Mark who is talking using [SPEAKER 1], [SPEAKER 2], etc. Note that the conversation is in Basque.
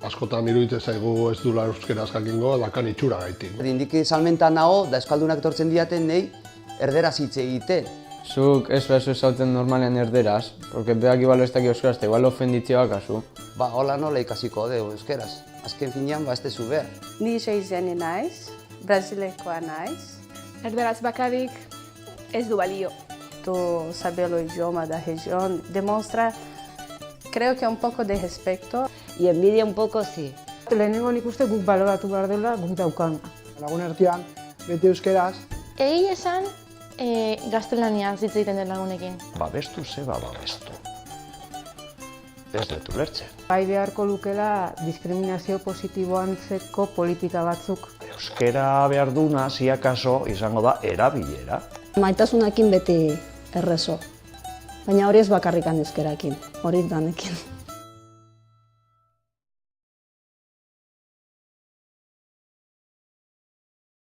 [SPEAKER 1] Askotan iruditzen zaigu ez dula euskeraz jakingo, dakan itxura gaitik.
[SPEAKER 2] Indik salmentan nago, da eskaldunak etortzen diaten nahi, erderaz hitz egiten.
[SPEAKER 3] Zuk ez behazu esautzen normalean erderaz, porque beak igual ez daki euskaraz, eta igual ofenditzioak azu.
[SPEAKER 2] Hola nola ikasiko dugu euskeraz. Azken finean, ez dezu behar.
[SPEAKER 4] Ni Geizeni naiz, brasilekoa naiz.
[SPEAKER 5] Erderaz bakarrik ez du balio.
[SPEAKER 4] Tu saber o idioma da región demostra, creo que un poco de respeto.
[SPEAKER 6] Y envidia un poco, sí.
[SPEAKER 7] Lehenengo nik uste guk baloratu behar dela guk daukan.
[SPEAKER 8] Lagun artean, beti euskeraz.
[SPEAKER 9] Egia esan, gaztelaniaz hitz egiten den lagunekin.
[SPEAKER 10] Babestu zeba babestu. Ez dut ulertzen.
[SPEAKER 7] Bai beharko lukela diskriminazio positiboantzeko politika batzuk.
[SPEAKER 10] Euskera behar duna, ziakaso, izango da erabilera.
[SPEAKER 6] Maitasunakin beti errezo. Baina hori ez bakarrikan euskerakin, hori danekin.